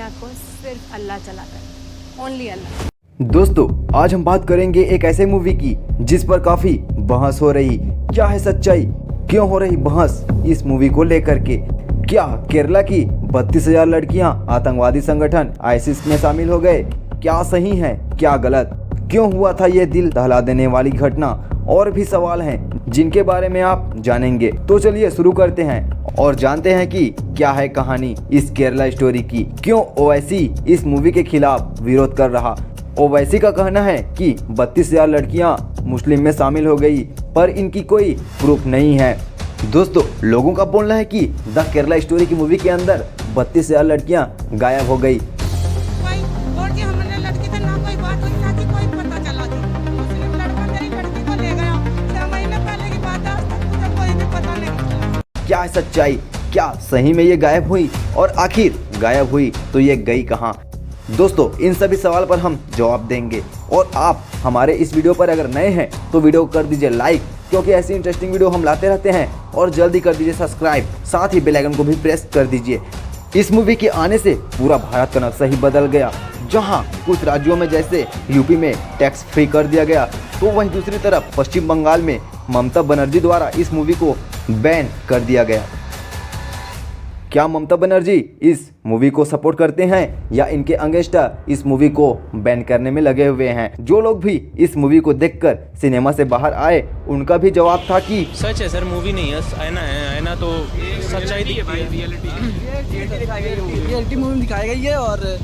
दुनिया को सिर्फ अल्लाह चलाता है, ओनली अल्लाह। दोस्तों, आज हम बात करेंगे एक ऐसे मूवी की जिस पर काफी बहस हो रही। क्या है सच्चाई, क्यों हो रही बहस इस मूवी को लेकर के? क्या केरला की 32,000 लड़कियां आतंकवादी संगठन आईसिस में शामिल हो गए? क्या सही है, क्या गलत? क्यों हुआ था ये दिल दहला देने वाली घटना? और भी सवाल हैं जिनके बारे में आप जानेंगे। तो चलिए शुरू करते हैं और जानते हैं कि क्या है कहानी इस केरला स्टोरी की। क्यों ओवैसी इस मूवी के खिलाफ विरोध कर रहा? ओवैसी का कहना है कि 32,000 लड़कियां मुस्लिम में शामिल हो गई, पर इनकी कोई प्रूफ नहीं है। दोस्तों, लोगों का बोलना है कि द केरला स्टोरी की मूवी के अंदर 32,000 लड़कियां गायब हो गई। क्या है सच्चाई, क्या सही में ये गायब हुई? और आखिर गायब हुई तो ये गई कहाँ? दोस्तों, इन सभी सवाल पर हम जवाब देंगे। और आप हमारे इस वीडियो पर अगर नए हैं तो वीडियो को कर दीजिए लाइक, क्योंकि ऐसी इंटरेस्टिंग वीडियो हम लाते रहते हैं। और जल्दी कर दीजिए सब्सक्राइब, साथ ही बेल आइकन को भी प्रेस कर दीजिए। इस मूवी के आने से पूरा भारत का नक्शा ही बदल गया। जहां कुछ राज्यों में जैसे यूपी में टैक्स फ्री कर दिया गया, तो वहीं दूसरी तरफ पश्चिम बंगाल में ममता बनर्जी द्वारा इस मूवी को बैन कर दिया गया। क्या ममता बनर्जी इस मूवी को सपोर्ट करते हैं या इनके अंगेस्टर इस मूवी को बैन करने में लगे हुए हैं? जो लोग भी इस मूवी को देखकर सिनेमा से बाहर आए, उनका भी जवाब था कि सच है सर, मूवी नहीं है, आईना है। आईना तो सच्चाई दिखती है। रियलिटी मूवी दिखाई गई है और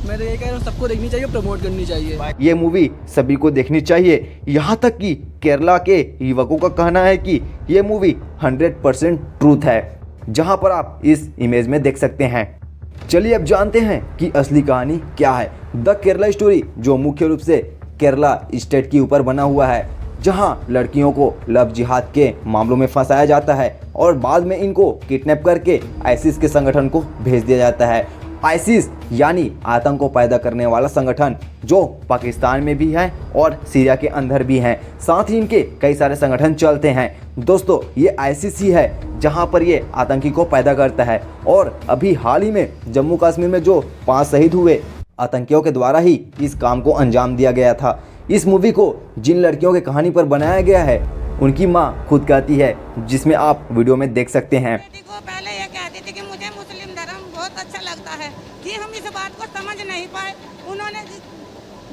मैं तो ये कह रहा हूँ सबको देखनी चाहिए, प्रमोट करनी चाहिए। ये मूवी सभी को देखनी चाहिए। यहाँ तक कि केरला के युवकों का कहना है कि ये मूवी 100% ट्रूथ है, जहाँ पर आप इस इमेज में देख सकते हैं। चलिए अब जानते हैं कि असली कहानी क्या है। द केरला स्टोरी जो मुख्य रूप से केरला स्टेट के ऊपर बना हुआ है, जहाँ लड़कियों को लव जिहाद के मामलों में फंसाया जाता है और बाद में इनको किडनैप करके आईसिस के संगठन को भेज दिया जाता है। आईसिस यानी आतंक को पैदा करने वाला संगठन, जो पाकिस्तान में भी है और सीरिया के अंदर भी हैं। साथ ही इनके कई सारे संगठन चलते हैं। दोस्तों, ये आईसिस ही है जहां पर ये आतंकी को पैदा करता है। और अभी हाल ही में जम्मू कश्मीर में जो 5 शहीद हुए, आतंकियों के द्वारा ही इस काम को अंजाम दिया गया था। इस मूवी को जिन लड़कियों की कहानी पर बनाया गया है, उनकी माँ खुद कहती है, जिसमें आप वीडियो में देख सकते हैं। पहले ये कहती थी कि मुझे मुस्लिम धर्म बहुत अच्छा लगता है, कि हम इस बात को समझ नहीं पाए। उन्होंने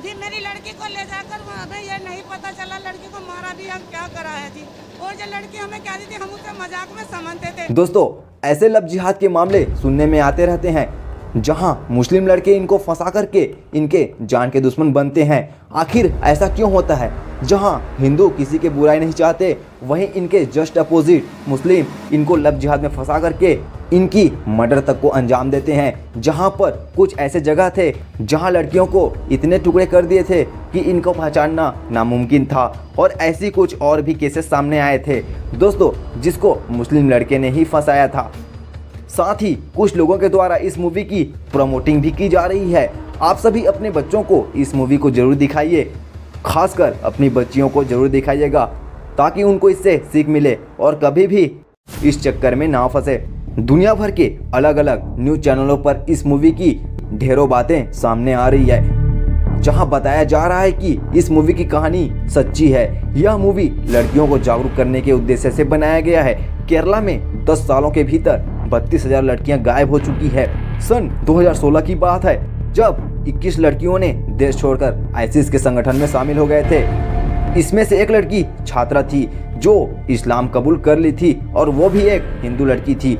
जी मेरी लड़की को ले जाकर हमें ये नहीं पता चला, लड़की को मारा भी, हम क्या करा है जी। और जो लड़की हमें कहती थी, हम उसे मजाक में समझते थे। दोस्तों, ऐसे लव जिहाद के मामले सुनने में आते रहते हैं, जहां मुस्लिम लड़के इनको फंसा करके इनके जान के दुश्मन बनते हैं। आखिर ऐसा क्यों होता है? जहां हिंदू किसी के बुराई नहीं चाहते, वहीं इनके जस्ट अपोजिट मुस्लिम इनको लव जिहाद में फंसा करके इनकी मर्डर तक को अंजाम देते हैं। जहां पर कुछ ऐसे जगह थे जहां लड़कियों को इतने टुकड़े कर दिए थे कि इनको पहचानना नामुमकिन था। और ऐसी कुछ और भी केसेस सामने आए थे दोस्तों, जिसको मुस्लिम लड़के ने ही फंसाया था। साथ ही कुछ लोगों के द्वारा इस मूवी की प्रमोटिंग भी की जा रही है। आप सभी अपने बच्चों को इस मूवी को जरूर दिखाइए, खासकर अपनी बच्चियों को जरूर दिखाइएगा, ताकि उनको इससे सीख मिले और कभी भी इस चक्कर में ना फंसे। दुनिया भर के अलग अलग न्यूज चैनलों पर इस मूवी की ढेरों बातें सामने आ रही है, जहां बताया जा रहा है कि इस मूवी की कहानी सच्ची है। यह मूवी लड़कियों को जागरूक करने के उद्देश्य से बनाया गया है। केरला में 10 सालों के भीतर 32,000 लड़कियां गायब हो चुकी है। सन 2016 की बात है, जब 21 लड़कियों ने देश छोड़कर आईसिस के संगठन में शामिल हो गए थे। इसमें से एक लड़की छात्रा थी जो इस्लाम कबूल कर ली थी, और वो भी एक हिंदू लड़की थी।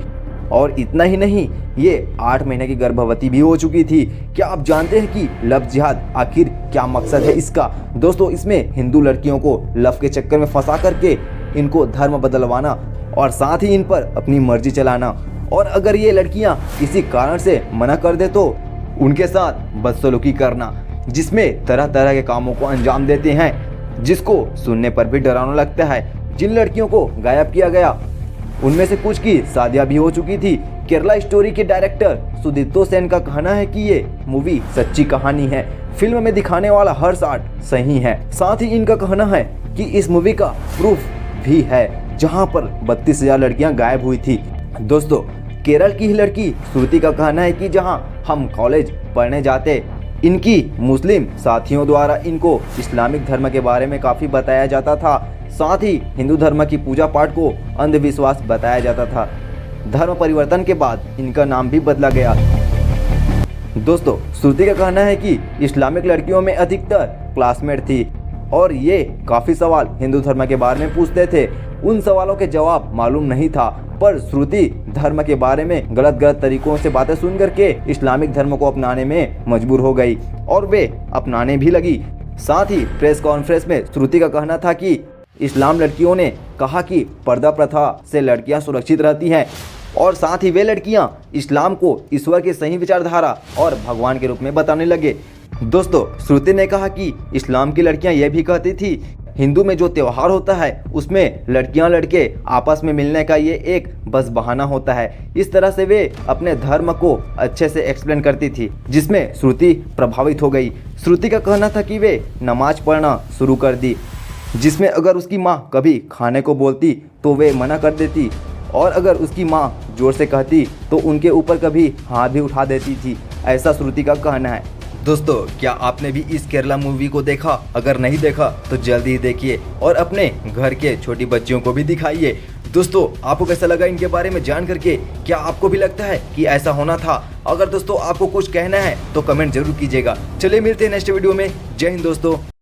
और इतना ही नहीं, ये 8 महीने की गर्भवती भी हो चुकी थी। क्या आप जानते हैं कि लव जिहाद आखिर क्या मकसद है इसका? दोस्तों, इसमें हिंदू लड़कियों को लव के चक्कर में फंसा करके इनको धर्म बदलवाना और साथ ही इन पर अपनी मर्जी चलाना। और अगर ये लड़कियां किसी कारण से मना कर दे तो उनके साथ बदसलूकी करना, जिसमें तरह तरह के कामों को अंजाम देते हैं, जिसको सुनने पर भी डरावना लगता है। जिन लड़कियों को गायब किया गया, उनमें से कुछ की शादियां भी हो चुकी थी। केरला स्टोरी के डायरेक्टर सुदीप्तो सेन का कहना है कि ये मूवी सच्ची कहानी है। फिल्म में दिखाने वाला हर शाट सही है। साथ ही इनका कहना है कि इस मूवी का प्रूफ भी है, जहां पर 32,000 लड़कियां गायब हुई थी। दोस्तों, केरल की ही लड़की श्रुति का कहना है कि जहां हम कॉलेज पढ़ने जाते, इनकी मुस्लिम साथियों द्वारा इनको इस्लामिक धर्म के बारे में काफ़ी बताया जाता था। साथ ही हिंदू धर्म की पूजा पाठ को अंधविश्वास बताया जाता था। धर्म परिवर्तन के बाद इनका नाम भी बदला गया। दोस्तों, श्रुति का कहना है कि इस्लामिक लड़कियों में अधिकतर क्लासमेट थी और ये काफ़ी सवाल हिंदू धर्म के बारे में पूछते थे। उन सवालों के जवाब मालूम नहीं था, पर श्रुति धर्म के बारे में गलत तरीकों से बातें सुन करके इस्लामिक धर्म को अपनाने में मजबूर हो गई और वे अपनाने भी लगी। साथ ही प्रेस कॉन्फ्रेंस में श्रुति का कहना था कि इस्लाम लड़कियों ने कहा कि पर्दा प्रथा से लड़कियां सुरक्षित रहती हैं और साथ ही वे लड़कियां इस्लाम को ईश्वर की सही विचारधारा और भगवान के रूप में बताने लगे। दोस्तों, श्रुति ने कहा कि इस्लाम की लड़कियां यह भी कहती थी हिंदू में जो त्यौहार होता है उसमें लड़कियां लड़के आपस में मिलने का ये एक बस बहाना होता है। इस तरह से वे अपने धर्म को अच्छे से एक्सप्लेन करती थी, जिसमें श्रुति प्रभावित हो गई। श्रुति का कहना था कि वे नमाज पढ़ना शुरू कर दी, जिसमें अगर उसकी माँ कभी खाने को बोलती तो वे मना कर देती और अगर उसकी माँ जोर से कहती तो उनके ऊपर कभी हाथ भी उठा देती थी। ऐसा श्रुति का कहना है। दोस्तों, क्या आपने भी इस केरला मूवी को देखा? अगर नहीं देखा तो जल्दी ही देखिए और अपने घर के छोटी बच्चियों को भी दिखाइए। दोस्तों, आपको कैसा लगा इनके बारे में जान करके? क्या आपको भी लगता है कि ऐसा होना था? अगर दोस्तों आपको कुछ कहना है तो कमेंट जरूर कीजिएगा। चलिए मिलते हैं नेक्स्ट वीडियो में। जय हिंद दोस्तों।